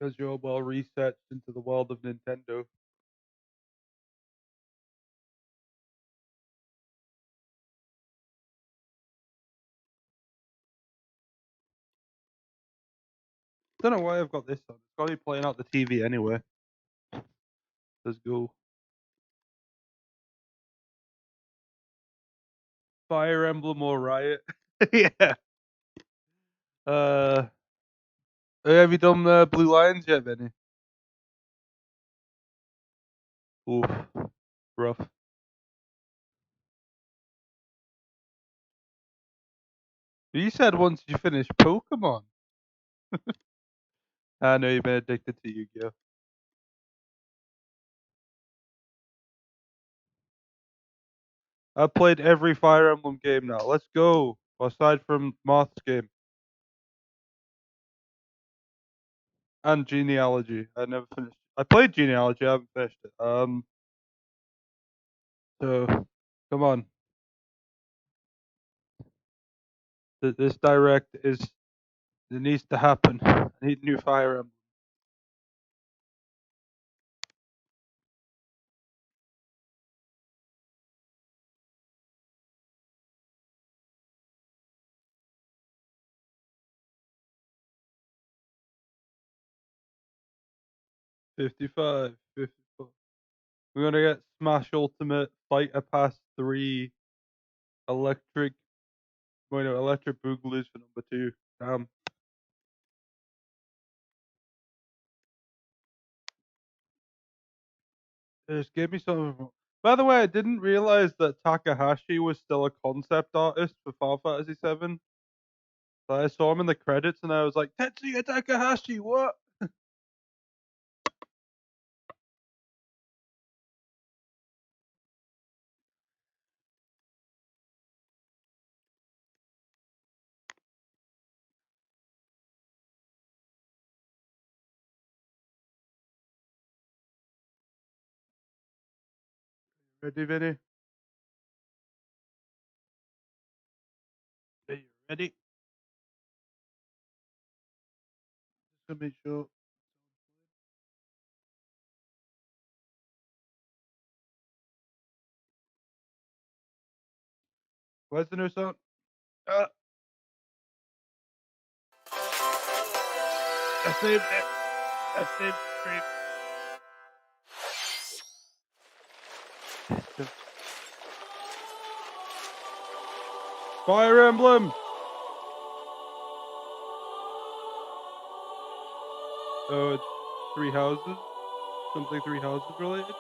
Because Jobocite resets into the world of Nintendo. Don't know why I've got this on. It's got to be playing out the TV anyway. Let's go. Fire Emblem or Riot. Yeah. Have you done Blue Lions yet, Benny? Oof. Rough. You said once you finished Pokemon. I know you've been addicted to Yu-Gi-Oh! I've played every Fire Emblem game now. Let's go. Aside from Moth's game. And Genealogy. I never finished. I played Genealogy, I haven't finished it. So, come on. This direct is... It needs to happen. I need new Fire Emblem. $55, $54. We're gonna get Smash Ultimate, Fighter Pass 3, Electric Boogaloos for number 2. Damn. Just give me some. By the way, I didn't realize that Takahashi was still a concept artist for Final Fantasy VII. So I saw him in the credits and I was like, Tetsuya Takahashi, what? Ready, Vinny? Are you ready? Just gonna make sure. Where's the new song? I saved it. I saved the stream. Fire Emblem! Oh, it's 3 houses? Something 3 houses related?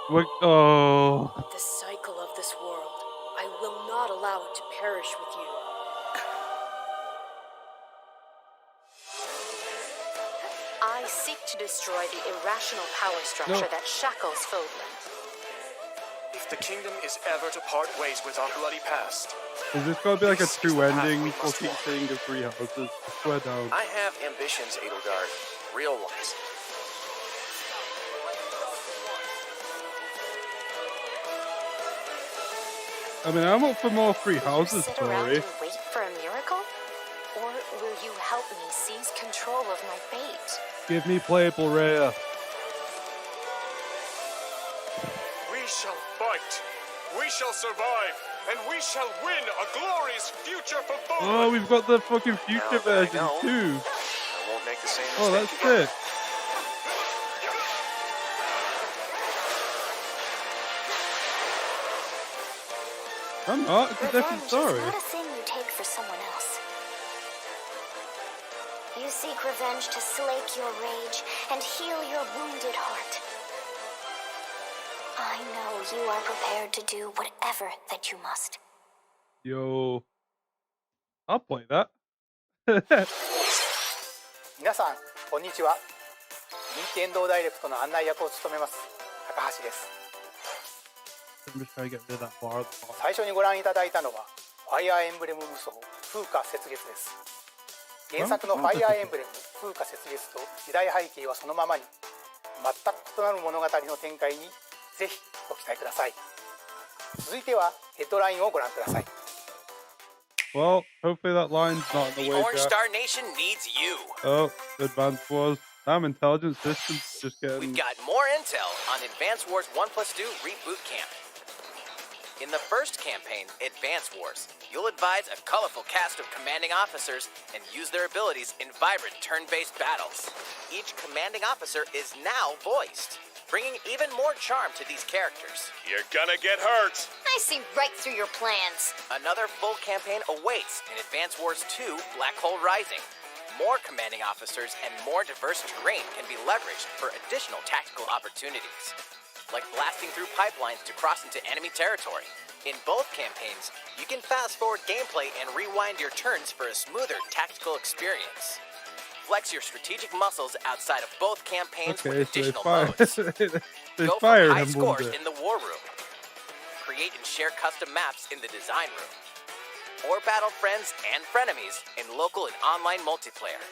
What? Oh. The cycle of this world. I will not allow it to perish with you. I seek to destroy the irrational power structure that shackles Fodland. If the kingdom is ever to part ways with our bloody past, is this gonna be like a 2 ending fucking thing of 3 houses? I swear down. I have ambitions, Edelgard. Real ones. I mean, I'm up for more 3 houses sit story. Around and wait for a miracle? Or will you help me seize control of my fate? Give me playable Rhea. We shall fight. We shall survive. And we shall win a glorious future for both. Oh, we've got the fucking future version too. I won't make the same mistake. Oh, that's sick. I'm not. It's a different story. Revenge is not a thing you take for someone else. You seek revenge to slake your rage and heal your wounded heart. I know you are prepared to do whatever that you must. Yo. I'll play that. 皆さん、こんにちは。任天堂ダイレクトの案内役を務めます高橋です。最初にご覧いただいたのはファイアーエンブレム無双風化雪月です。原作のファイアーエンブレム風化雪月と時代背景はそのままに、全く異なる物語の展開にぜひご期待ください。続いてはヘッドラインをご覧ください。Well, hopefully that line's not in the The way, Orange Jack. Star Nation needs you. Oh, Advanced Wars. Damn, intelligence systems just getting... We've got more intel on Advance Wars 1+2 Reboot Camp. In the first campaign, Advance Wars, you'll advise a colorful cast of commanding officers and use their abilities in vibrant turn-based battles. Each commanding officer is now voiced, bringing even more charm to these characters. You're gonna get hurt. I see right through your plans. Another full campaign awaits in Advance Wars 2 Black Hole Rising. More commanding officers and more diverse terrain can be leveraged for additional tactical opportunities, like blasting through pipelines to cross into enemy territory. In both campaigns, you can fast-forward gameplay and rewind your turns for a smoother tactical experience. Flex your strategic muscles outside of both campaigns with additional modes. Go for high scores in the War Room. Create and share custom maps in the Design Room. Or battle friends and frenemies in local and online multiplayer.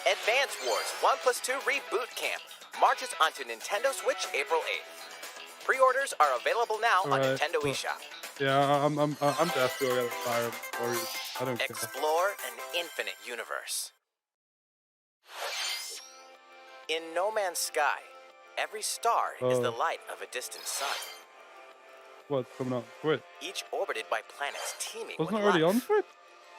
Advance Wars 1+2 Reboot Camp marches onto Nintendo Switch April 8th. Pre-orders are available now on Nintendo eShop. Yeah, I'm definitely gonna Fire Emblem Warriors. I don't care. Explore an infinite universe. In No Man's Sky, every star is the light of a distant sun, What's coming out on Switch? each orbited by planets teeming Wasn't with it already life. on Switch?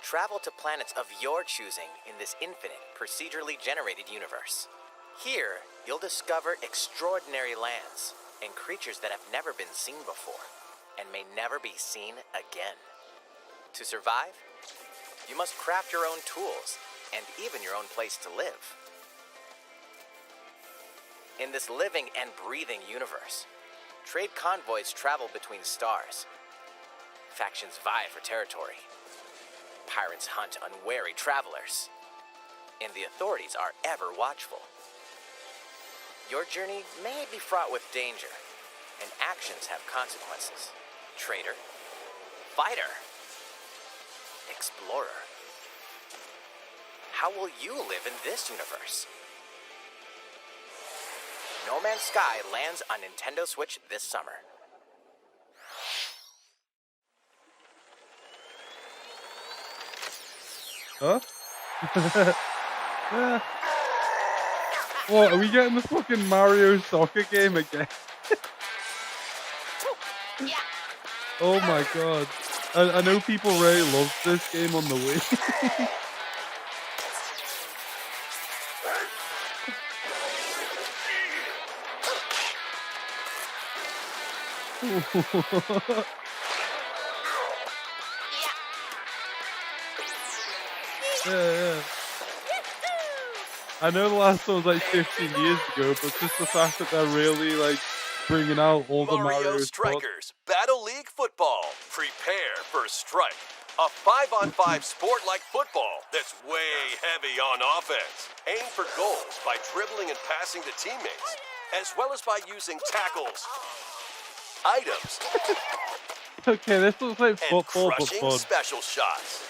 Travel to planets of your choosing in this infinite, procedurally generated universe. Here, you'll discover extraordinary lands and creatures that have never been seen before and may never be seen again. To survive, you must craft your own tools and even your own place to live. In this living and breathing universe, trade convoys travel between stars. Factions vie for territory. Pirates hunt unwary travelers. And the authorities are ever watchful. Your journey may be fraught with danger, and actions have consequences. Trader, fighter, explorer. How will you live in this universe? No Man's Sky lands on Nintendo Switch this summer. Huh? Yeah. What, are we getting the fucking Mario soccer game again? Oh my god. I know people really love this game on the Wii. Yeah. I know the last one was like 15 years ago, but just the fact that they're really like bringing out all the Mario Strikers Battle League Football. Prepare for Strike, a 5-on-5 sport like football that's way heavy on offense. Aim for goals by dribbling and passing to teammates, as well as by using tackles, items, Okay, this looks like and football, but crushing fun. special shots.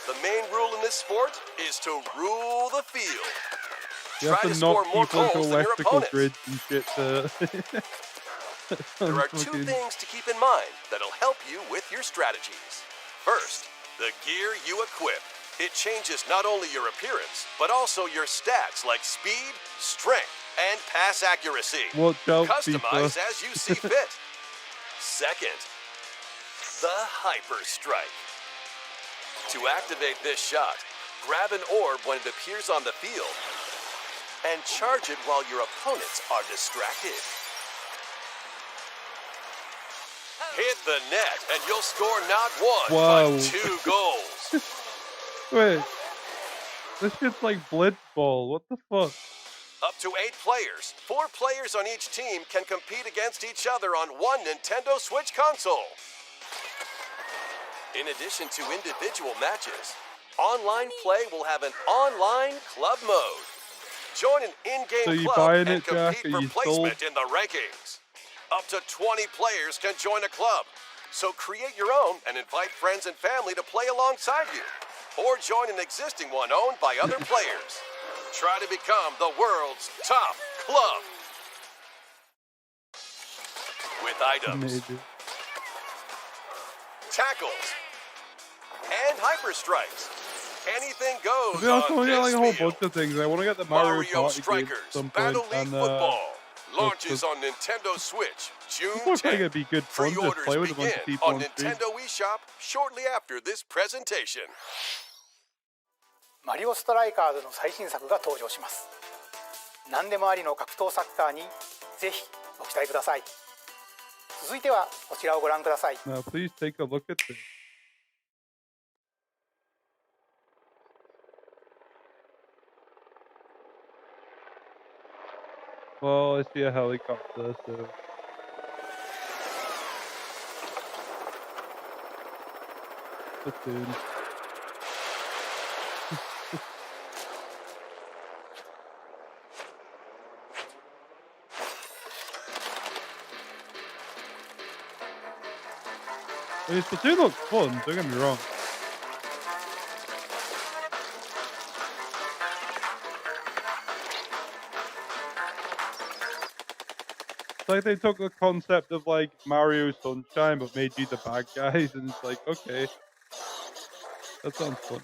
The main rule in this sport is to rule the field. You have Try to to knock score more people into goals than your electrical opponent. grids and shit to... There are two things to keep in mind that'll help you with your strategies. First, the gear you equip. It changes not only your appearance, but also your stats like speed, strength, and pass accuracy. Watch out, Customize FIFA. as you see fit. Second, the Hyper Strike. To activate this shot, grab an orb when it appears on the field and charge it while your opponents are distracted. Hit the net and you'll score not one, Wow. but 2 goals. Wait. This shit's like Blitzball. What the fuck? Up to 8 players, 4 players on each team can compete against each other on one Nintendo Switch console. In addition to individual matches, online play will have an online club mode. Join an in-game So you club buying and it, Jack? compete Are for you placement sold? in the rankings. Up to 20 players can join a club. So create your own and invite friends and family to play alongside you. Or join an existing one owned by other players. Try to become the world's top club. With with items, Maybe. tackles, and hyper strikes. Anything goes To be honest, I on want to get this like a whole field. bunch of things. I want to get the Mario Mario Party game Strikers at some point, Battle League and Football the launches on Nintendo Switch June looks like 10th. it'd be good fun to Pre-orders play with a bunch begin of people on on stream. Nintendo eShop shortly after this presentation. マリオストライカーズの最新作が登場します。何でもありの格闘サッカーにぜひご期待ください。続いてはこちらをご覧ください。 Now, please take a look at this. Well, I see a helicopter, so. Platoon. I mean, Splatoon looks fun, don't get me wrong. It's like they took the concept of like Mario Sunshine but made you the bad guys, and it's like, okay, that sounds fun.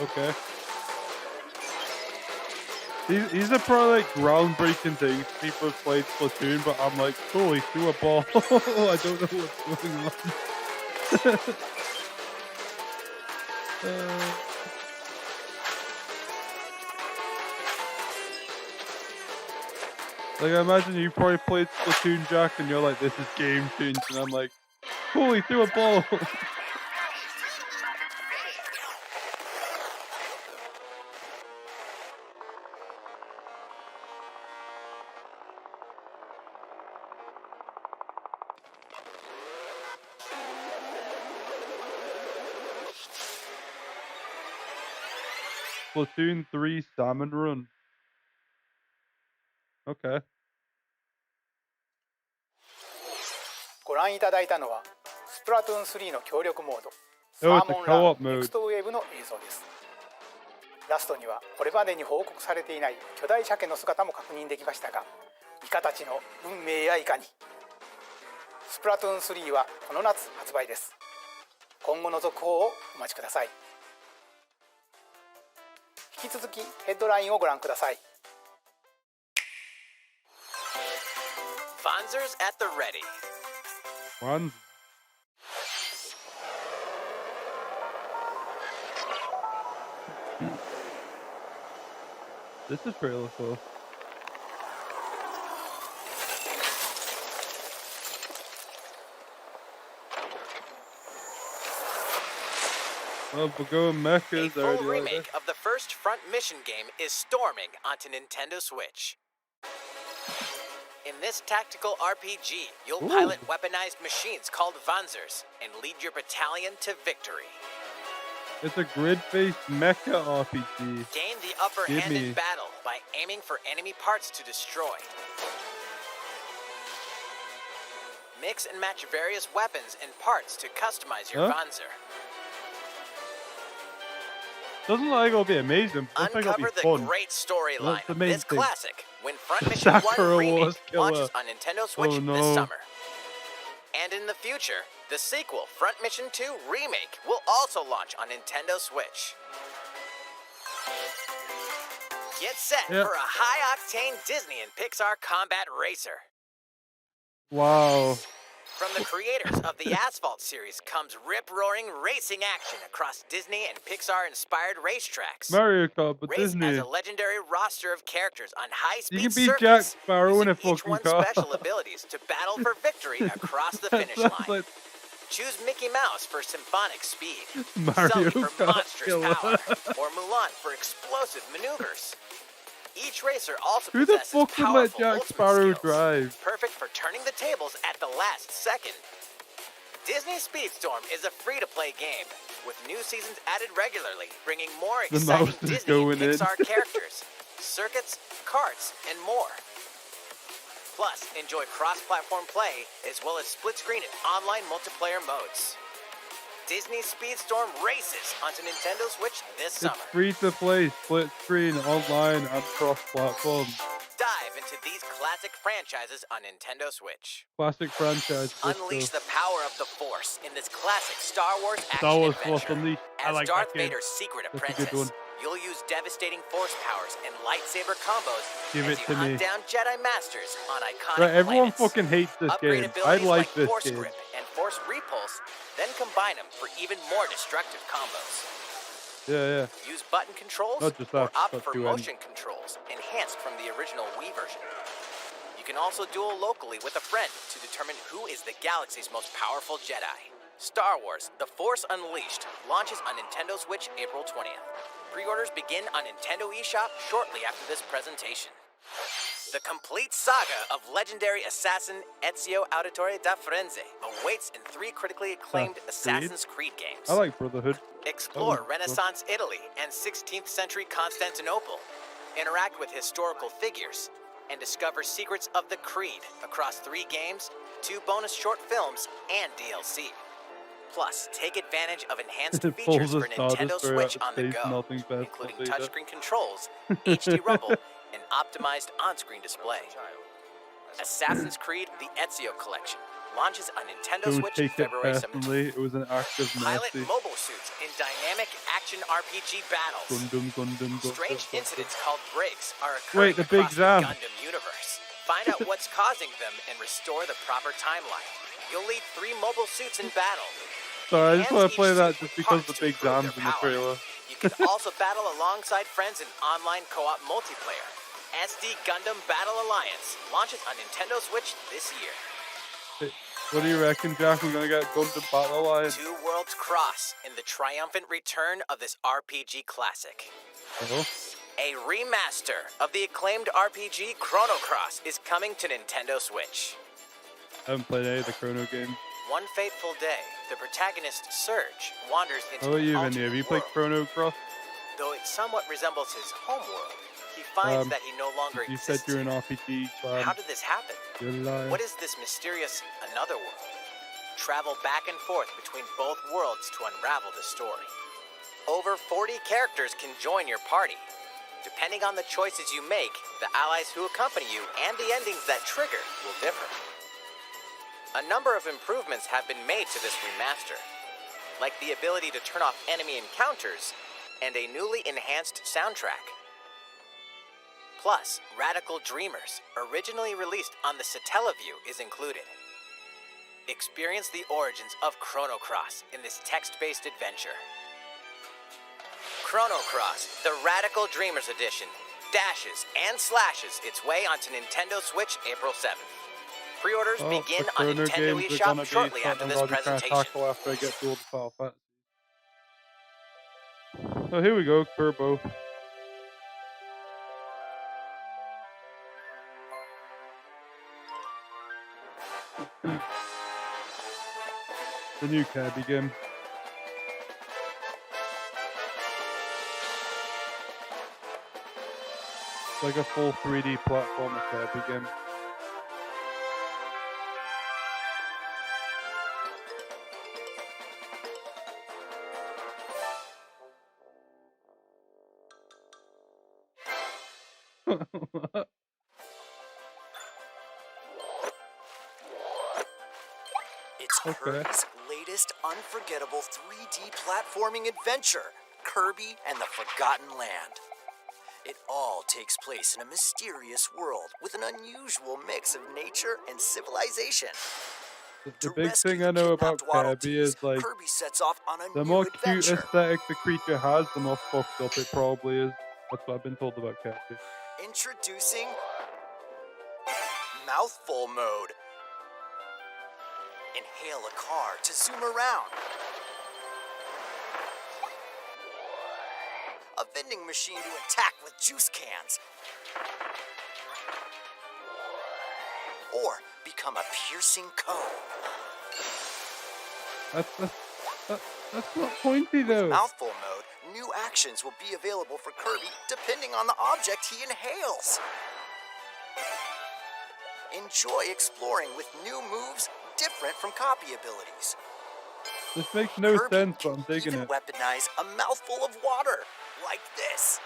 Okay. These are probably like groundbreaking things. People have played Splatoon, but I'm like, holy, threw a ball. I don't know what's going on. Like, I imagine you probably played Splatoon, Jack, and you're like, this is game changing. And I'm like, holy, threw a ball. Splatoon 3 Salmon Run. Okay. ご覧いただいたのはスプラトゥーン3の協力モードサ Oh, ー it's a モンラン co-op ネ mode. クストウェーブの映像です。ラストにはこれまでに報告されていない巨大鮭の姿も確認できましたが、イカたちの運命やいかに。スプラトゥーン3はこの夏発売です。今後の続報をお待ちください。引き続きヘッドラインをご覧ください。 Fonzers at the ready. One. This is pretty cool. Well, we're going A mechas full already like remake this. of the first Front Mission game is storming onto Nintendo Switch. In this tactical RPG, you'll Ooh. pilot weaponized machines called Vanzers and lead your battalion to victory. It's a grid-based mecha RPG. Gain the upper Give hand me. in battle by aiming for enemy parts to destroy. Mix and match various weapons and parts to customize your Huh? Vanzer. Doesn't look like it'll be amazing, but looks like it'll Uncover be the fun. great storyline That's the of main this thing. classic when Front Mission 1 Sakura Remake Wars killer. launches on Nintendo Switch Oh, no. this summer. And in the future, the sequel, Front Mission 2 Remake, will also launch on Nintendo Switch. Get set Yep. for a high-octane Disney and Pixar combat racer. Wow. From the creators of the Asphalt series comes rip-roaring racing action across Disney and Pixar-inspired racetracks. Mario Kart, but Race Disney. as a legendary roster of characters on high-speed You can be circuits, Jack Sparrow in using a each fucking one's car. special abilities to battle for victory across the That finish sounds line. like Choose Mickey Mouse for symphonic speed, Mario Sully for Kart monstrous killer. power, or Mulan for explosive maneuvers. Each racer also Who the possesses fuck would let powerful Jack ultimate Sparrow skills, drive? perfect for turning the tables at the last second. Disney Speedstorm is a free-to-play game, with new seasons added regularly, bringing more The exciting mouse is Disney and going in. Pixar characters, circuits, karts, and more. Plus, enjoy cross-platform play, as well as split-screen and online multiplayer modes. Disney Speedstorm races onto Nintendo Switch this It's summer. free to play, split screen, online, and cross-platform. Dive into these classic franchises on Nintendo Switch. Classic franchise. Unleash the power of the Force in this classic Star Wars action Star Wars Force adventure. Unleashed. I As like Darth that game. Vader's secret That's a good apprentice, one. you'll use devastating Force powers and lightsaber combos Give as it you to hunt me. down Jedi Masters on iconic Right, everyone planets. fucking hates this Upgrade game. I abilities like this Force game. Grip and Force Repulse, then combine them for even more destructive combos. Yeah. Use button controls Not just or that, opt but for to motion controls, enhanced from the original Wii version. You can also duel locally with a friend to determine who is the galaxy's most powerful Jedi. Star Wars: The Force Unleashed launches on Nintendo Switch April 20th. Pre-orders begin on Nintendo eShop shortly after this presentation. The complete saga of legendary assassin Ezio Auditore da Firenze awaits in 3 critically acclaimed Assassin's Creed games. I like Brotherhood. Explore Oh, Renaissance Italy and 16th century Constantinople. Interact with historical figures and discover secrets of the Creed across 3 games, 2 bonus short films, and DLC. Plus, take advantage of enhanced It features pulls for a Stardust Nintendo throughout Switch the on the space, go, nothing best, including I'll say that. touchscreen controls, HD rumble, and optimized on-screen display. Assassin's Creed: The Ezio Collection launches on Nintendo Don't Switch take it February 17th. personally. It was an act of Pilot mercy. mobile suits in dynamic action RPG battles. Gundam. Strange incidents called breaks are Wait, occurring the big across the Zam. Gundam universe. Find out what's causing them and restore the proper timeline. You'll lead 3 mobile suits in battle. Sorry, I just want Enhance to play each that suit just with because parts the to big improve Zam's their in the power. trailer. You can also battle alongside friends in online co-op multiplayer. SD Gundam Battle Alliance launches on Nintendo Switch this year. Hey, what do you reckon, Jack? We're gonna get Gundam Battle Alliance? 2 worlds cross in the triumphant return of this RPG classic. Oh, A remaster of the acclaimed RPG Chrono Cross is coming to Nintendo Switch. I haven't played any of the Chrono games. One fateful day, the protagonist Surge wanders into How about you, an Vinny? Have you alternate played world. Chrono Cross? Though it somewhat resembles his home world, he finds that he no longer You exists. said you're an RPG fan. How did this happen? You're lying. What is this mysterious another world? Travel back and forth between both worlds to unravel the story. Over 40 characters can join your party. Depending on the choices you make, the allies who accompany you and the endings that trigger will differ. A number of improvements have been made to this remaster, like the ability to turn off enemy encounters and a newly enhanced soundtrack. Plus, Radical Dreamers, originally released on the Satellaview, is included. Experience the origins of Chrono Cross in this text-based adventure. Chrono Cross, the Radical Dreamers Edition, dashes and slashes its way onto Nintendo Switch April 7th. Pre-orders begin the on Chrono Nintendo games are eShop gonna be shortly after something this I'll be trying to presentation. tackle after I get through all the Final Fantasy. Oh, here we go, Turbo. The new Kirby game. It's like a full 3D platformer Kirby game. It's Okay. Kirby's latest unforgettable 3D platforming adventure, Kirby and the Forgotten Land. It all takes place in a mysterious world with an unusual mix of nature and civilization. The To big rescue thing the I know about kidnapped Waddle Kirby Dees, is like Kirby sets off on a the new more cute adventure. aesthetic the creature has, the more fucked up it probably is. That's what I've been told about Kirby. Introducing Mouthful Mode. Inhale a car to zoom around. A vending machine to attack with juice cans. Or become a piercing cone. That's not pointy though. Mouthful mode, new actions will be available for Kirby depending on the object he inhales. Enjoy exploring with new moves different from copy abilities. This makes no Kirby sense, but can I'm digging even it. weaponize a mouthful of water, like this.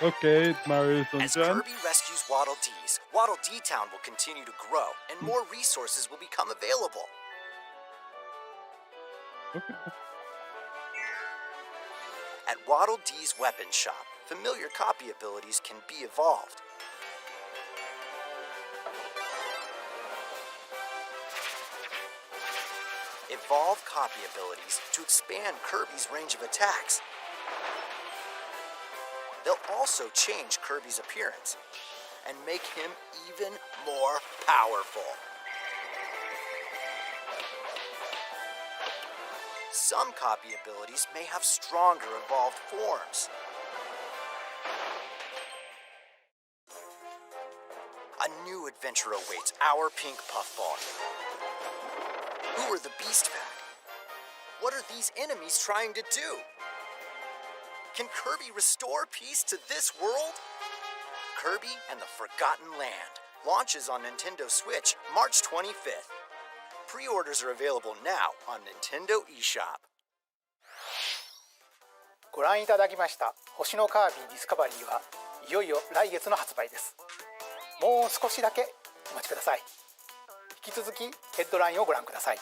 Okay, Mario As Sunshine. Kirby rescues Waddle Dees, Waddle Dee Town will continue to grow, and more resources will become available. Okay. At Waddle Dee's weapon shop, familiar copy abilities can be evolved. Evolve copy abilities to expand Kirby's range of attacks. They'll also change Kirby's appearance and make him even more powerful. Some copy abilities may have stronger evolved forms. A new adventure awaits our pink puffball. Who are the Beast Pack? What are these enemies trying to do? Can Kirby restore peace to this world? Kirby and the Forgotten Land launches on Nintendo Switch March 25th. Pre-orders are available now on Nintendo eShop. ご覧いただきました星のカービィディスカバリーはいよいよ来月の発売です。もう少しだけお待ちください。引き続きヘッドラインをご覧ください。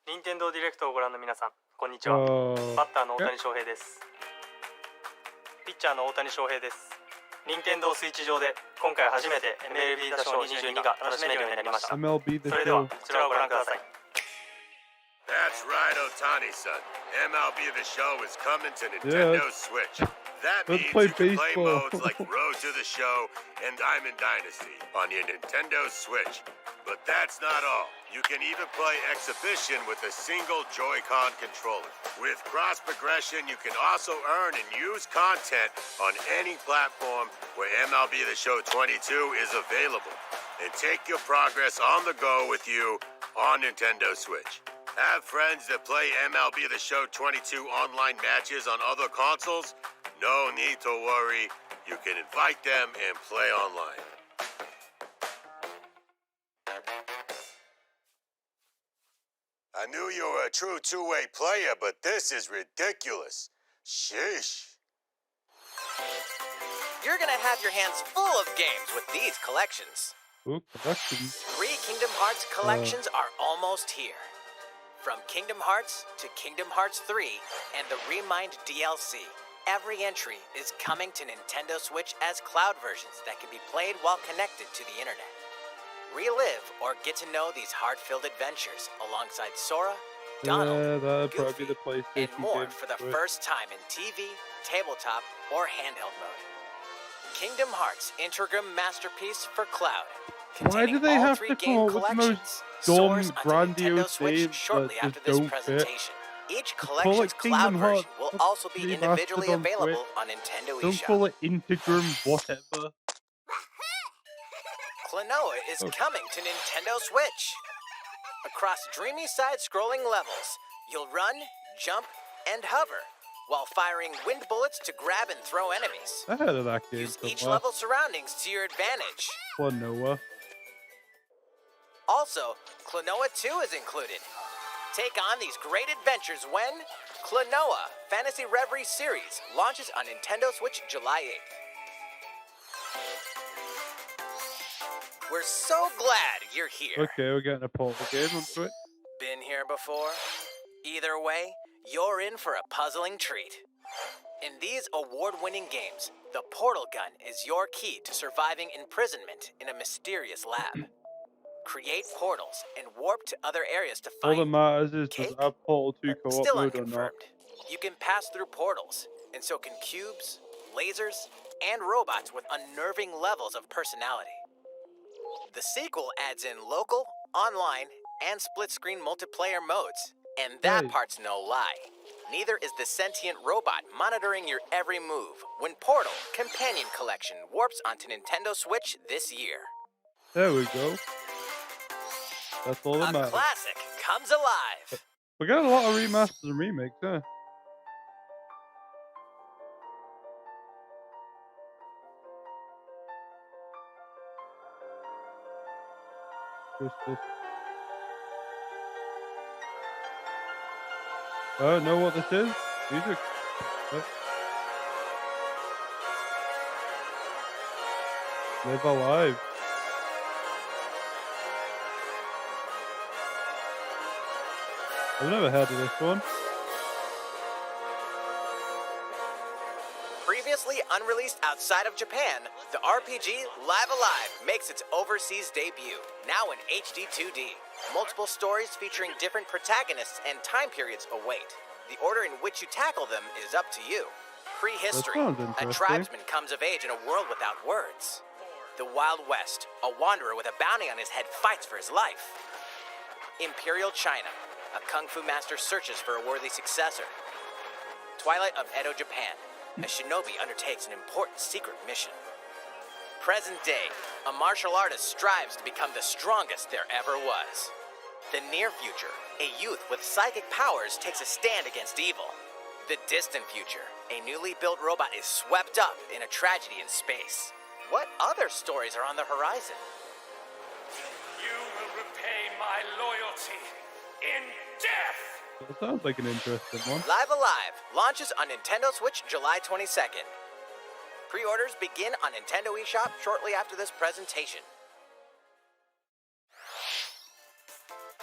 任天堂ディレクトをご覧の皆さん、こんにちは。バッターの大谷翔平です。ピッチャーの大谷翔平です。任天堂スイッチ上で今回初めて MLB 打賞22が楽しめるようになりました。それではこちらをご覧ください。That's right, Otani-san. MLB The Show is coming to Nintendo Switch. That means you can play modes like Road to the Show and Diamond Dynasty on your Nintendo Switch. But that's not all. You can even play Exhibition with a single Joy-Con controller. With cross progression, you can also earn and use content on any platform where MLB The Show 22 is available. And take your progress on the go with you on Nintendo Switch. Have friends that play MLB The Show 22 online matches on other consoles? No need to worry. You can invite them and play online. I knew you were a true two-way player, but this is ridiculous. Sheesh. You're gonna have your hands full of games with these collections. Ooh, collections. 3 Kingdom Hearts collections are almost here. From Kingdom Hearts to Kingdom Hearts 3 and the Remind DLC, every entry is coming to Nintendo Switch as cloud versions that can be played while connected to the internet. Relive or get to know these heart-filled adventures alongside Sora, Donald, Goofy, and more for the first time in TV, tabletop, or handheld mode. Kingdom Hearts Integrum Masterpiece for Cloud. Why do they have to come up with the most dumb, Soars onto grandiose Nintendo Switch names shortly that after just this don't fit? presentation. Each Call collection's it cloud Kingdom version Hearts. will also be Remastered individually on available Switch. on Nintendo Don't eShop. call it Integrum whatever. Klonoa is coming to Nintendo Switch. Across dreamy side-scrolling levels, you'll run, jump, and hover, while firing wind bullets to grab and throw enemies. I heard of that game Use each somewhere. level's surroundings to your advantage. Klonoa. Also, Klonoa 2 is included. Take on these great adventures when Klonoa Fantasy Reverie Series launches on Nintendo Switch July 8th. We're so glad you're here. Okay, we're getting a portable game on Switch. Been here before? Either way, you're in for a puzzling treat. In these award-winning games, the portal gun is your key to surviving imprisonment in a mysterious lab. Create portals and warp to other areas to All find that matters is does cake, it have Portal 2 but co-op still mode or not? unconfirmed. You can pass through portals, and so can cubes, lasers, and robots with unnerving levels of personality. The sequel adds in local, online, and split-screen multiplayer modes. And that Nice. part's no lie. Neither is the sentient robot monitoring your every move when Portal Companion Collection warps onto Nintendo Switch this year. There we go. That's all that A matters. classic comes alive. We got a lot of remasters and remakes, huh? Crystal. I don't know what this is. Music. Live Alive. I've never heard of this one. Previously unreleased outside of Japan, the RPG Live Alive makes its overseas debut, now in HD 2D. Multiple stories featuring different protagonists and time periods await. The order in which you tackle them is up to you. Prehistory, sounds a interesting. tribesman comes of age in a world without words. The Wild West, a wanderer with a bounty on his head fights for his life. Imperial China, a kung fu master searches for a worthy successor. Twilight of Edo, Japan, a shinobi undertakes an important secret mission. Present day, a martial artist strives to become the strongest there ever was. The near future, a youth with psychic powers takes a stand against evil. The distant future, a newly built robot is swept up in a tragedy in space. What other stories are on the horizon? You will repay my loyalty in death! That sounds like an interesting one. Live Alive launches on Nintendo Switch July 22nd. Pre-orders begin on Nintendo eShop shortly after this presentation.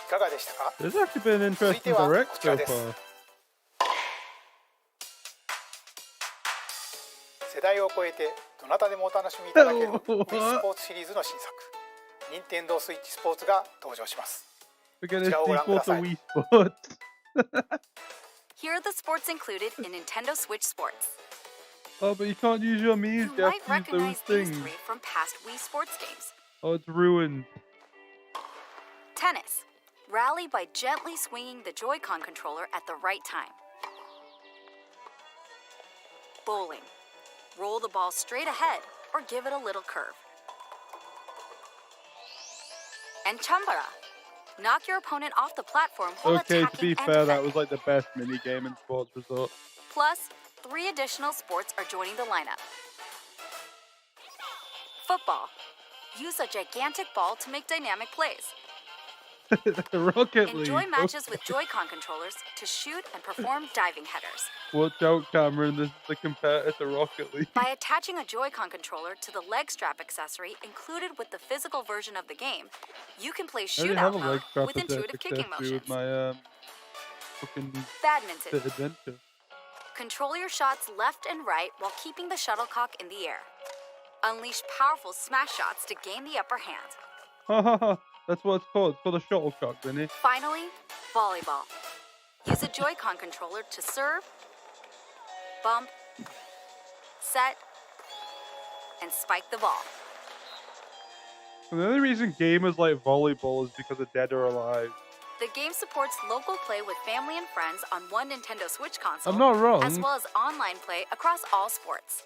いかがでしたか？ There's actually been an 続い interesting ては direct こちら so です。 far. 世代を超えてどなたでもお楽しみいただける Wii スポーツシリーズの新作任天堂スイッチスポーツが登場します。 We get a こちらをご覧く sequel だ to さい。 Wii Sports. Here are the sports included in Nintendo Switch Sports. Oh, but you can't use your Mii's. You You have might to use those recognize these things. three from past Wii Sports games. Oh, it's ruined. Tennis. Rally by gently swinging the Joy-Con controller at the right time. Bowling. Roll the ball straight ahead or give it a little curve. And Chambara. Knock your opponent off the platform while Okay, to attacking be and fair, that defending. was like the best mini game in Sports Resort. Plus, 3 additional sports are joining the lineup. Football. Use a gigantic ball to make dynamic plays. Rocket League. Enjoy matches with Joy-Con controllers to shoot and perform diving headers. Watch out, Cameron. This is the competitor to Rocket League. By attaching a Joy-Con controller to the leg strap accessory included with the physical version of the game, you can play I already have shootout a leg mode strap with intuitive kicking accessory motions. with my fucking Badminton. Fit Adventure. Control your shots left and right while keeping the shuttlecock in the air. Unleash powerful smash shots to gain the upper hand. Ha ha ha. That's what it's called. It's called a shuttlecock, isn't it? Finally, volleyball. Use a Joy-Con controller to serve, bump, set, and spike the ball. And the only reason gamers like volleyball is because of Dead or Alive. The game supports local play with family and friends on one Nintendo Switch console, I'm not wrong. as well as online play across all sports.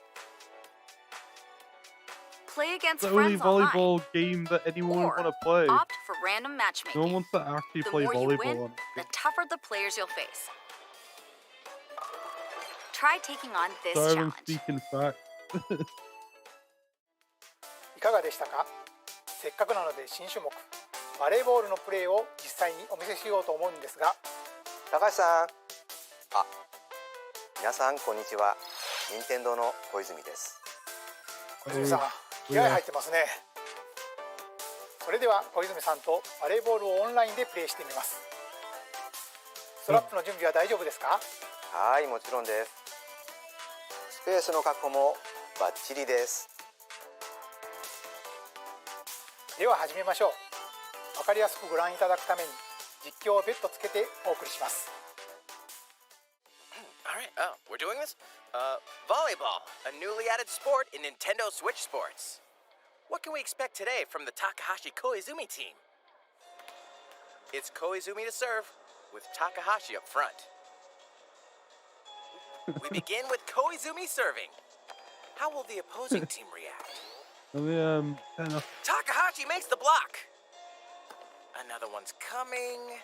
Play against It's the only friends online, volleyball game that anyone or would want to play. opt for random matchmaking. No one wants to actually The play more you volleyball win, on the it. tougher the players you'll face. Try taking on this Sorry, I'm challenge. speaking fact. いかがでしたか？せっかくなので新種目バレーボールのプレーを実際にお見せしようと思うんですが、高橋さん、あ、皆さんこんにちは。任天堂の小泉です。小泉さん、気合入ってますね。それでは小泉さんとバレーボールをオンラインでプレーしてみます。ストラップの準備は大丈夫ですか？はい、もちろんです。スペースの確保もバッチリです。では始めましょう。わかりやすくご覧いただくために実況を別途つけてお送りします。Alright, we're doing this? Volleyball, a newly added sport in Nintendo Switch Sports. What can we expect today from the Takahashi Koizumi team? It's Koizumi to serve, with Takahashi up front. We begin with Koizumi serving. How will the opposing team react? Takahashi makes the block. Another one's coming.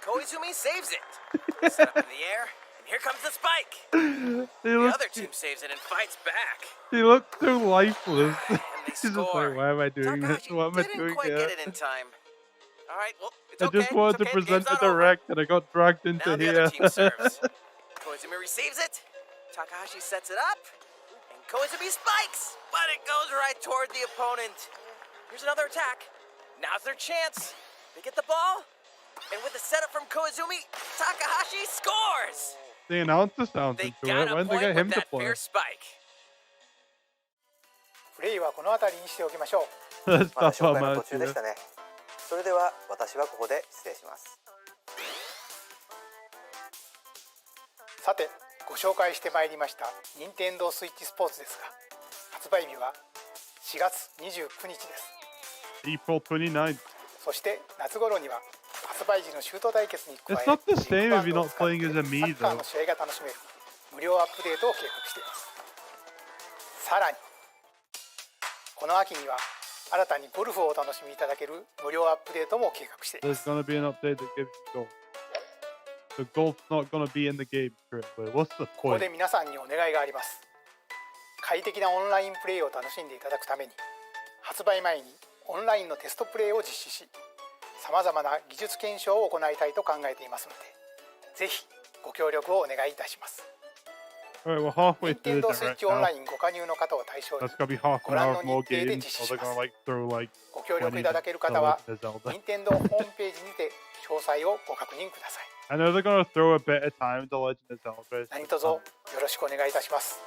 Koizumi saves it. Set up in the air, and here comes the spike. The other team saves it and fights back. He looks so lifeless. And they He's just score. like, why am I doing this? Takahashi What am I didn't doing quite here? get it in time. All right, well, it's I okay. just wanted it's okay. to present the a game's not over. direct and I got dragged into Now the here. other team serves. Koizumi receives it. Takahashi sets it up. And Koizumi spikes. But it goes right toward the opponent. Here's another attack. Now's their chance. They get the ball. And with the setup from Koizumi, Takahashi scores. The announcer sounds They into got it. a When they point get him with to that play? fair spike. プレイはこの辺りにしておきましょう。 That's まだ not 紹 how 介の much 途中でしたね。それでは私はここで失礼します。さて、ご紹介してまいりました任天堂スイッチスポーツですが、発売日は4月29日です。 April 29th. そして夏頃には発売時のシュート対決に加え It's not the same if you're ビッグバンドを not 使って playing as a サ me ッカー though. の試合が楽しめる無料アップデートを計画しています。さらにこの秋には新たにゴルフをお楽しみいただける無料アップデートも計画していま There's す。 gonna be an update that gives you golf. The golf's not gonna be in the game straight away. What's the ここで point? 皆さんにお願いがあります。快適なオンラインプレイを楽しんでいただくために発売前にオンラインのテストプレイを実施し、さまざまな技術検証を行いたいと考えていますので、ぜひご協力をお願いいたします。 Alright, we're halfway 任天 through 堂 the スイッ direct チオン now. ラインご加入の方を対象に That's gonna be half ご an 覧 hour の of 日 more 程で games, 実施 or し they're ま gonna す。 like throw like ご協力 20いただける The 方は Legend of Zelda. 任天堂ホームページにて詳細をご確認ください。 I know they're gonna throw a bit of time to Legend of Zelda. 何卒よろしくお願いいたします。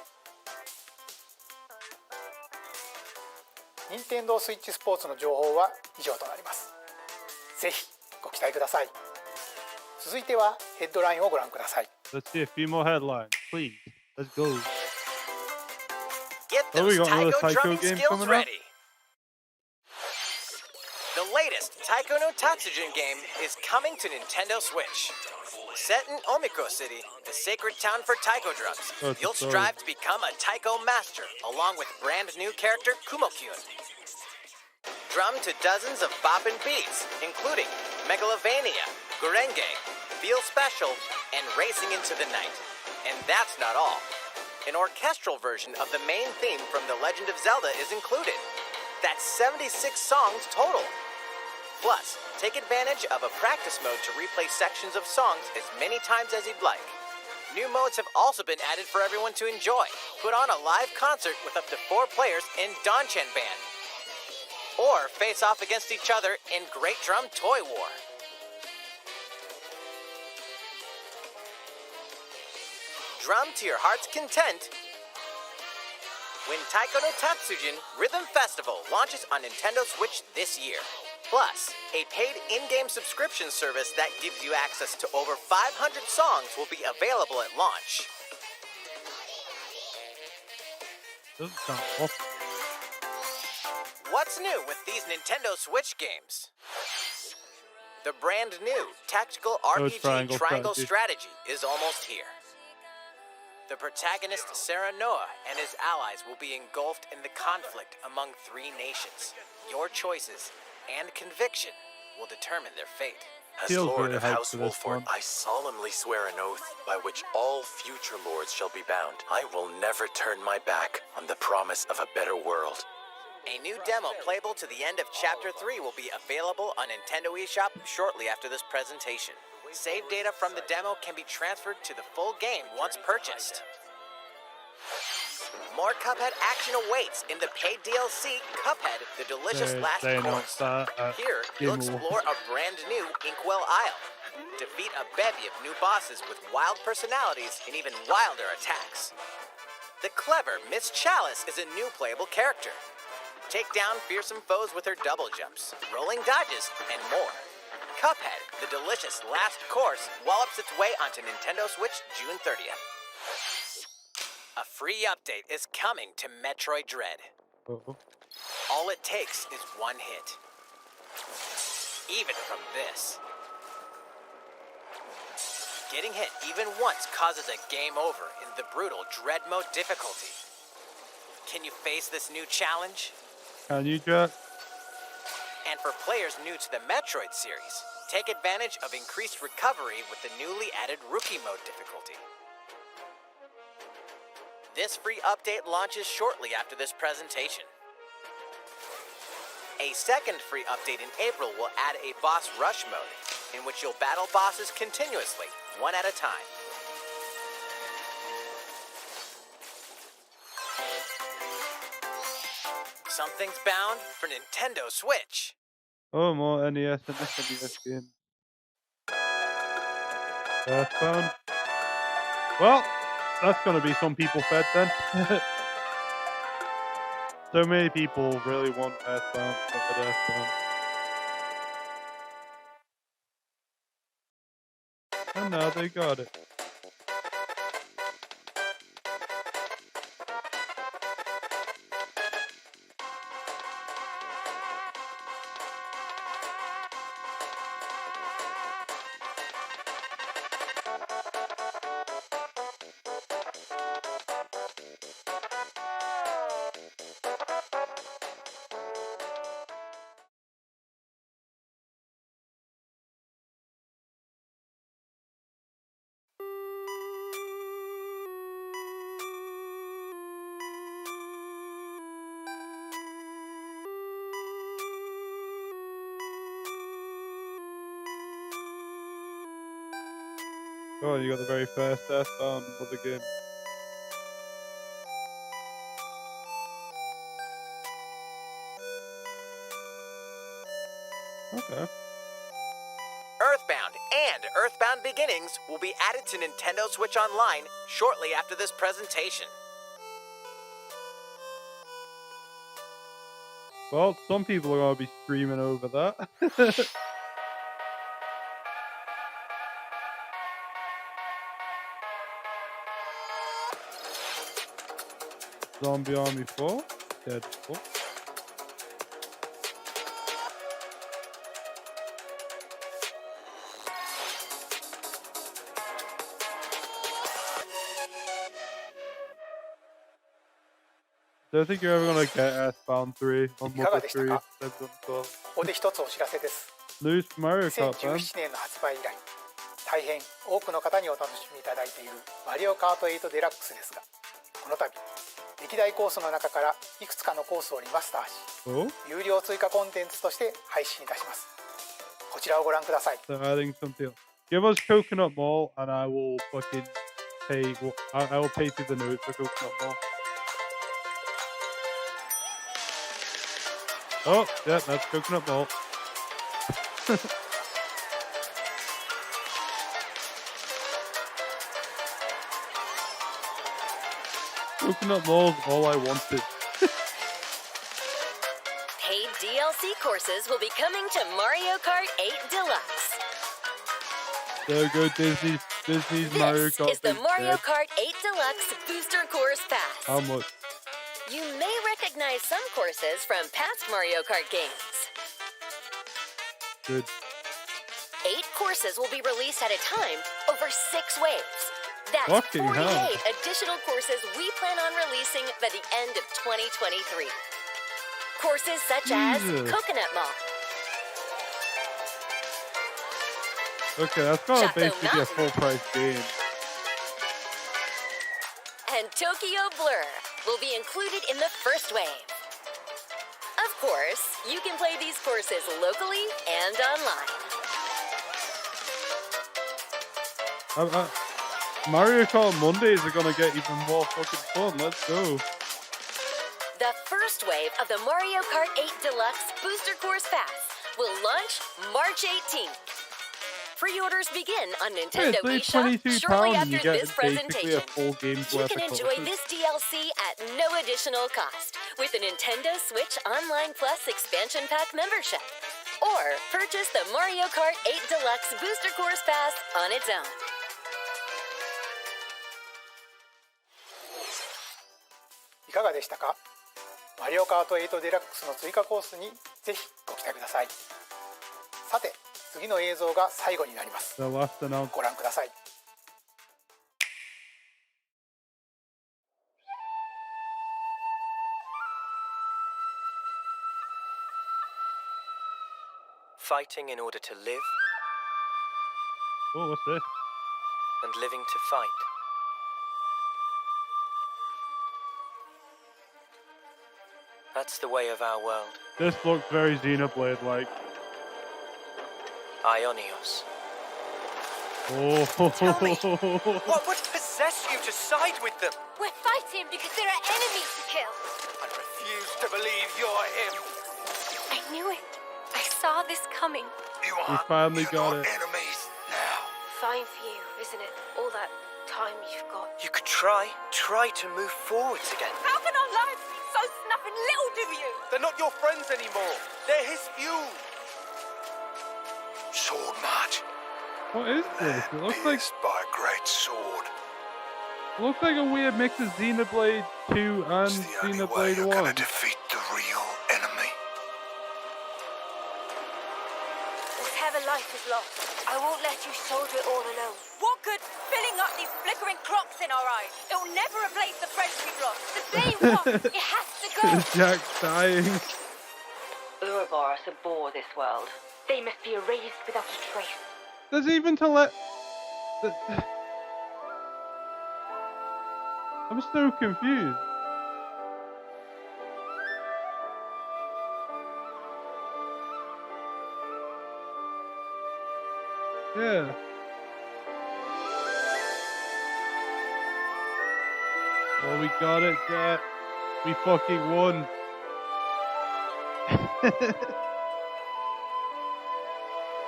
任天堂スイッチスポーツの情報は以上となります。ぜひご期待ください。続いてはヘッドラインをご覧ください。 Let's see a few more headlines, please. Let's go. Get Oh, we those got another taiko taiko drumming game skills coming up? ready. The latest Taiko no Tatsujin game is coming to Nintendo Switch. Set in Omiko City, the sacred town for taiko drums, Oh, it's a you'll story. strive to become a taiko master, along with brand new character Kumo-kyun. Drum to dozens of boppin' beats, including Megalovania, Gurenge, Feel Special, and Racing into the Night. And that's not all. An orchestral version of the main theme from The Legend of Zelda is included. That's 76 songs total. Plus, take advantage of a practice mode to replay sections of songs as many times as you'd like. New modes have also been added for everyone to enjoy. Put on a live concert with up to 4 players in Danchan Band. Or face off against each other in Great Drum Toy War. Drum to your heart's content when Taiko no Tatsujin Rhythm Festival launches on Nintendo Switch this year. Plus, a paid in-game subscription service that gives you access to over 500 songs will be available at launch. Doesn't sound awful. What's new with these Nintendo Switch games? The brand new tactical RPG triangle strategy is almost here. The protagonist Serenoa and his allies will be engulfed in the conflict among 3 nations. Your choices and conviction will determine their fate. As Feels Lord very of hyped House for this Wolford, one. I solemnly swear an oath by which all future lords shall be bound. I will never turn my back on the promise of a better world. A new demo playable to the end of Chapter 3 will be available on Nintendo eShop shortly after this presentation. Save data from the demo can be transferred to the full game once purchased. More Cuphead action awaits in the paid DLC, Cuphead, The Delicious Last They Course. announced that at Here, you'll Game explore a brand new Inkwell Isle. Defeat a bevy of new bosses with wild personalities and even wilder attacks. The clever Miss Chalice is a new playable character. Take down fearsome foes with her double jumps, rolling dodges, and more. Cuphead, The Delicious Last Course, wallops its way onto Nintendo Switch June 30th. A free update is coming to Metroid Dread. Uh-oh. all it takes is one hit. Even from this. Getting hit even once causes a game over in the brutal Dread Mode difficulty. Can you face this new challenge? Can you, Jack? And for players new to the Metroid series, take advantage of increased recovery with the newly added Rookie Mode difficulty. This free update launches shortly after this presentation. A second free update in April will add a Boss Rush mode, in which you'll battle bosses continuously, one at a time. Something's bound for Nintendo Switch. Oh, more NES and SNES games. Earthbound. Well, that's gonna be some people fed then. So many people really want Earthbound, but Earthbound. And now they got it. Oh, you got the very first Earthbound of the game. Okay. Earthbound and Earthbound Beginnings will be added to Nintendo Switch Online shortly after this presentation. Well, some people are gonna be screaming over that. Zombie Army 4, Deadpool. Don't think you're ever gonna get Earthbound 3 on Mother 3. ここで一つお知らせです。 News from Mario Kart, man. 2017年の発売以来、大変多くの方にお楽しみいただいているマリオカート8デラックスですが、この度歴代コースの中からいくつかのコースをリマスターし、有料追加コンテンツとして配信いたします。こちらをご覧ください。 They're adding something else. Give us Coconut Mall and I will fucking pay. I will pay through the nose for Coconut Mall. Oh, yeah, that's Coconut Mall. Coconut Mall's all I wanted. Paid DLC courses will be coming to Mario Kart 8 Deluxe. There go Disney's Mario Kart. This is the Mario Kart 8 Deluxe Booster Course Pass. How much? You may recognize some courses from past Mario Kart games. Good. 8 courses will be released at a time over 6 waves. That's Fucking 48 hell. additional courses we plan on releasing by the end of 2023. Courses such as Jesus. Coconut Mall, Okay, that's gotta Chateau basically be a Mountain. full price game. and Tokyo Blur will be included in the first wave. Of course, you can play these courses locally and online. Mario Kart Mondays are gonna get even more fucking fun. Let's go. The first wave of the Mario Kart 8 Deluxe Booster Course Pass will launch March 18th. Pre-orders begin on Nintendo It's like eShop £22 shortly and you after get this basically a presentation. full game's You worth can of enjoy courses. this DLC at no additional cost with a Nintendo Switch Online Plus expansion pack membership. Or purchase the Mario Kart 8 Deluxe Booster Course Pass on its own. いかがでしたか？マリオカート8デラックスの追加コースにぜひご期待ください。さて、次の映像が最後になります。 The last announcement. ご覧ください。Fighting in order to live Oh, what's this? and living to fight. That's the way of our world. This looks very Xenoblade-like. Ionios. Oh. Tell me, what would possess you to side with them? We're fighting because there are enemies to kill. I refuse to believe you're him. I knew it. I saw this coming. You We finally got it. enemies now. Fine for you, isn't it? All that time you've got. You could try to move forwards again. How can our lives be so snuffing little to you? They're not your friends anymore. They're his fuel. Sword march. What is this? It looks like by a great sword. a weird mix of Xenoblade 2 and It's the only way Xenoblade you're 1. gonna defeat the real enemy. Whatever life is lost, I won't let you soldier it all alone. What good filling up these flickering clocks in our eyes? It'll never replace the friends we've lost. The flame won't. It has to go. Jack's dying. Ouroboros abhor this world. They must be erased without a trace. There's even to let. I'm so confused. Yeah. Oh, we got it, Jack. We fucking won.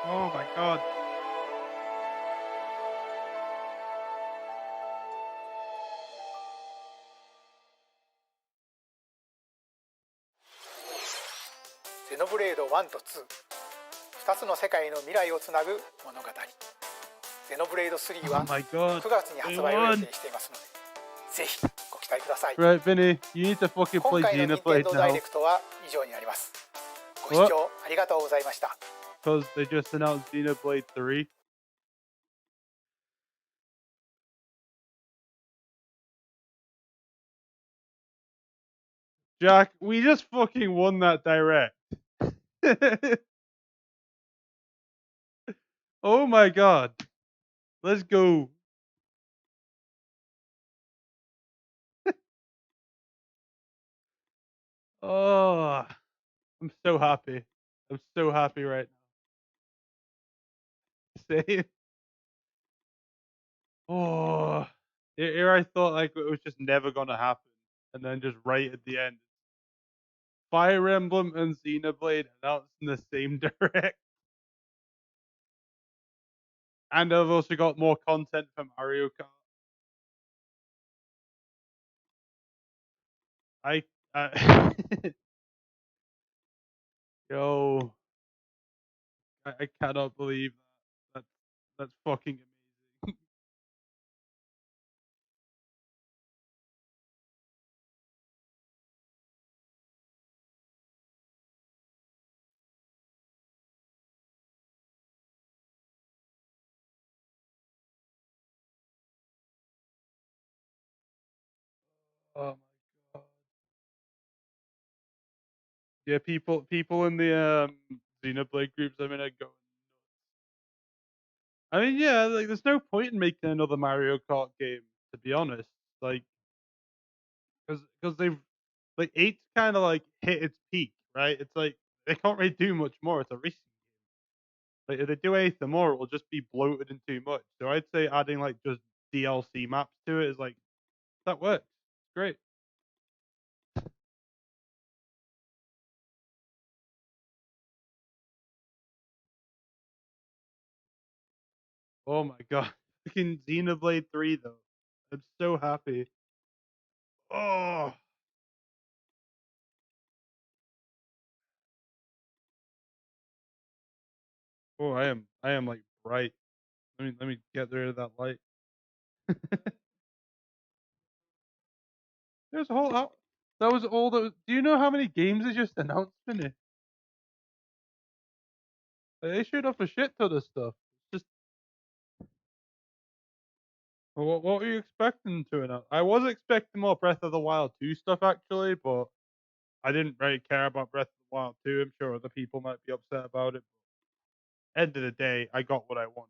Oh my god. Xenoblade 1と2、2つの世界の未来をつなぐ物語。Xenoblade 3は Oh my god. 9月に発売を予定していますので、ぜひご期待ください。 Right, Vinny, you need to fucking 今 play 回の Xenoblade Nintendo ダイ now. レクトは以上になります。ご視聴ありがとうございました。 Because they just announced Xenoblade 3. Jack, we just fucking won that direct. Oh my god. Let's go. Oh, I'm so happy. I'm so happy right now. Same. Oh, here I thought like it was just never gonna happen, and then just right at the end, Fire Emblem and Xenoblade announced in the same direct, and I've also got more content from Mario Kart. I yo, I cannot believe that. That's fucking amazing. Oh my god. Yeah, people in the Xenoblade groups I'm in are going. I mean, yeah, like there's no point in making another Mario Kart game, to be honest. Like, because they've like eight's kind of like hit its peak, right? It's like they can't really do much more. It's a racing game. Like if they do anything more, it will just be bloated and too much. So I'd say adding like just DLC maps to it is like that works. It's great. Oh my god, fucking Xenoblade 3 though. I'm so happy. Oh. Oh, I am like bright. Let me get rid of that light. There's a whole That was all that. Do you know how many games they just announced in it? They showed off a shit ton of stuff. Just what were you expecting to announce? I was expecting more Breath of the Wild 2 stuff actually, but I didn't really care about Breath of the Wild 2. I'm sure other people might be upset about it. But end of the day, I got what I wanted.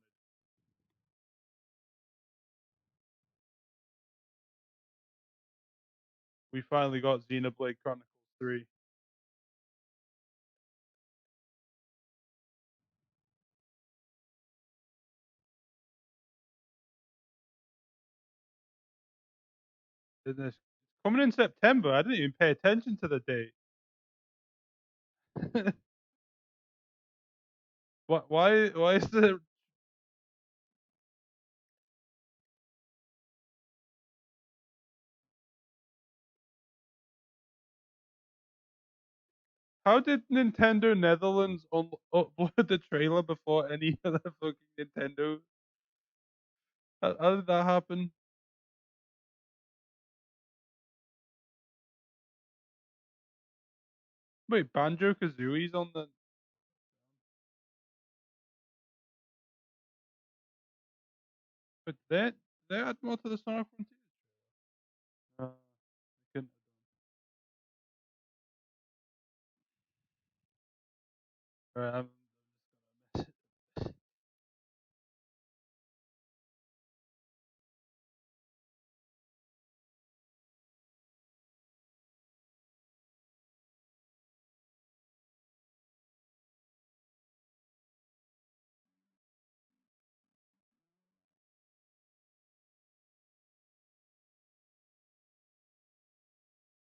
We finally got Xenoblade Chronicles 3. Goodness. It's coming in September. I didn't even pay attention to the date. What? Why is the How did Nintendo Netherlands upload the trailer before any other fucking Nintendo? How did that happen? Wait, Banjo Kazooie's on the. But they add more to the Sonic Frontiers. I couldn't. Alright,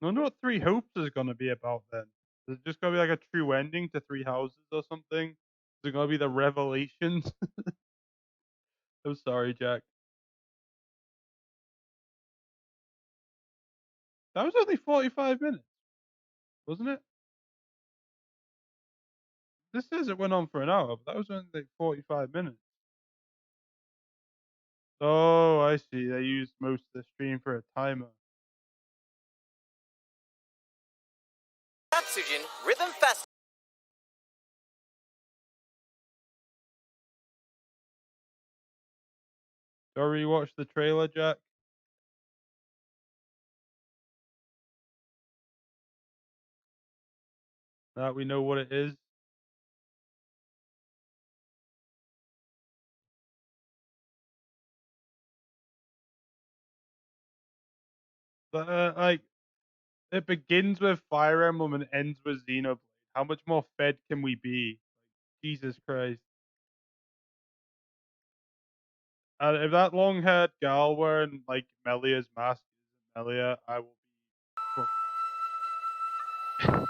I wonder what Three Hopes is gonna be about then. Is it just gonna be like a true ending to Three Houses or something? Is it gonna be the revelations? I'm sorry, Jack. That was only 45 minutes, wasn't it? This says it went on for an hour, but that was only like 45 minutes. Oh, I see. They used most of the stream for a timer. Tatsujin Rhythm Fest. Go rewatch the trailer, Jack. Now we know what it is. But like, it begins with Fire Emblem and ends with Xenoblade. How much more fed can we be? Jesus Christ. If that long-haired gal wearing like Melia's mask is Melia, I will be fucking.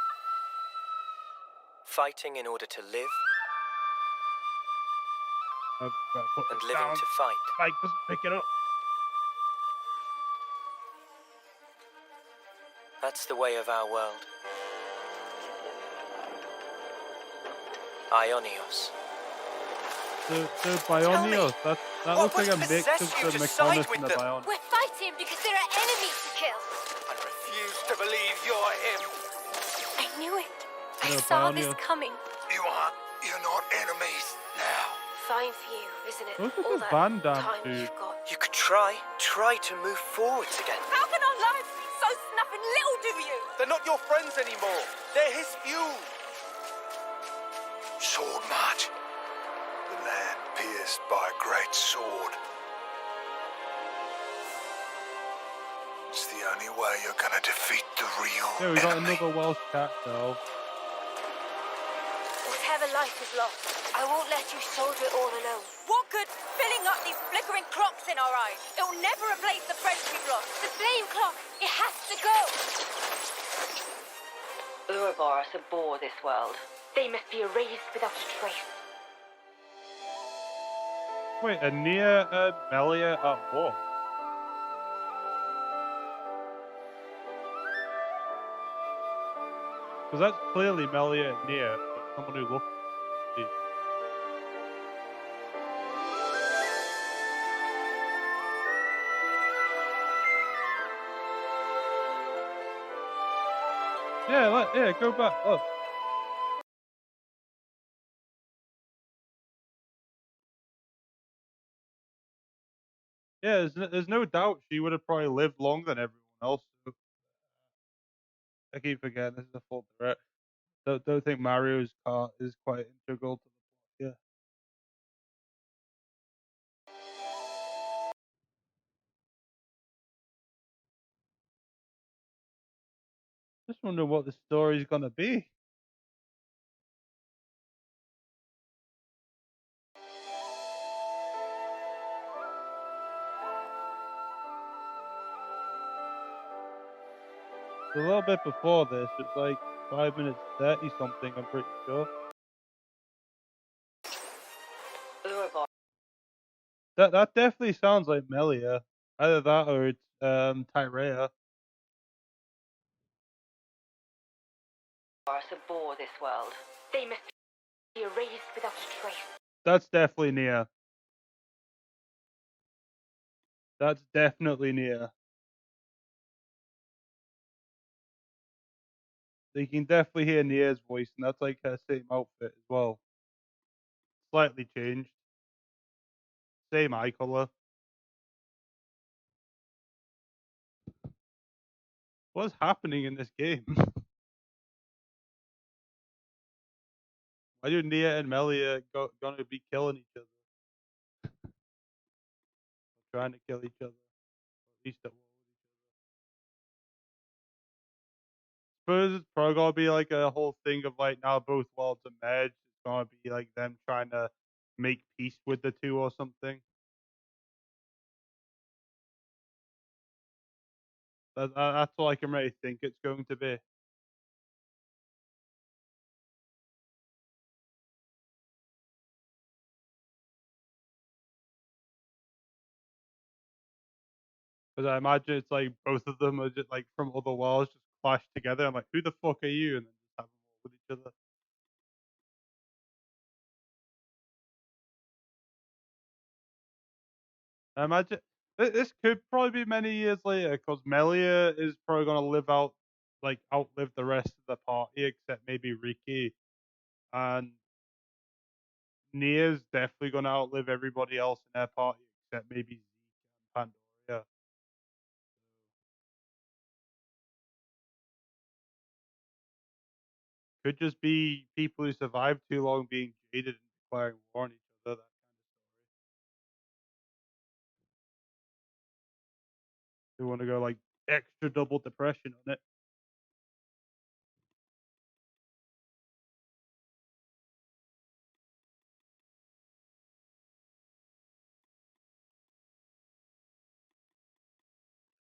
Fighting in order to live, I've got to put and this living down. to fight. Mike doesn't pick it up. That's the way of our world. Ionios. The Bionios, that looks like a mix of you the to side Mechonis with and the them? Bionic. We're fighting because there are enemies to kill. I refuse to believe you're him. I knew it. I Yeah, saw this Bionios. coming. You're not enemies now. Fine for you, isn't it? Those are All the that Van Damme time dudes. you've got. You could try to move forwards again. How can our lives be so snapping little to you? They're not your friends anymore. They're his fuel. Sword march. The land pierced by a great sword. It's the only way you're gonna defeat the real Yeah, we got enemy. another Welsh cat though. Whatever life is lost, I won't let you soldier it all alone. What good filling up these flickering clocks in our eyes? It'll never replace the friends we've lost. The flame clock, it has to go. Ouroboros abhor this world. They must be erased without a trace. Wait, Ania and Melia at war? Because that's clearly Melia and Nia, but someone who looks like me. Yeah, go back. Look. Yeah, there's no doubt she would have probably lived longer than everyone else. I keep forgetting this is a full direct. Don't think Mario's car is quite integral to the plot. Yeah. Just wonder what the story's gonna be. A little bit before this, it's like 5 minutes 30 something. I'm pretty sure. That definitely sounds like Melia. Either that or it's Tyrea. Are a bore this world. They must be erased without a trace. That's definitely Nia. That's definitely Nia. You can definitely hear Nia's voice, and that's like her same outfit as well. Slightly changed. Same eye color. What's happening in this game? Why do Nia and Melia gonna be killing each other? Trying to kill each other. At least at war with each other. Suppose it's probably gonna be like a whole thing of like now both worlds are merged. It's gonna be like them trying to make peace with the two or something. That's all I can really think it's going to be. Because I imagine it's like both of them are just like from other worlds just clashed together. I'm like, who the fuck are you? And then just have a war with each other. I imagine this could probably be many years later because Melia is probably going to outlive the rest of the party except maybe Riki, and Nia's definitely going to outlive everybody else in their party except maybe Zeke and Pandora. Could just be people who survived too long being jaded and declaring war on each other. That kind of story. They want to go like extra double depression on it.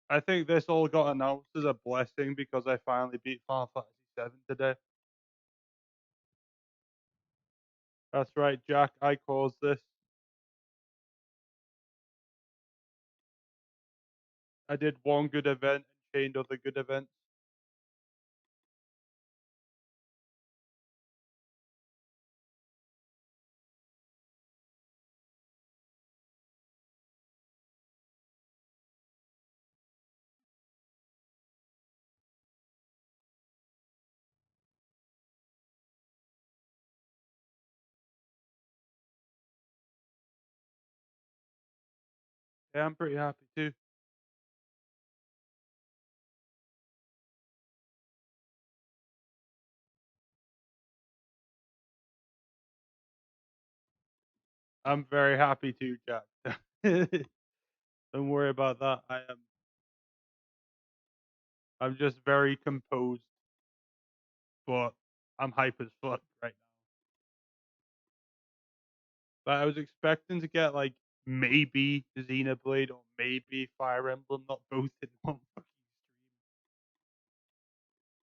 I think this all got announced as a blessing because I finally beat Final Fantasy VII today. That's right, Jack. I caused this. I did one good event and chained other good events. Yeah, I'm pretty happy too. I'm very happy too, Jack. Don't worry about that. I'm just very composed, but I'm hype as fuck right now. But I was expecting to get like maybe Xenoblade or maybe Fire Emblem, not both in one fucking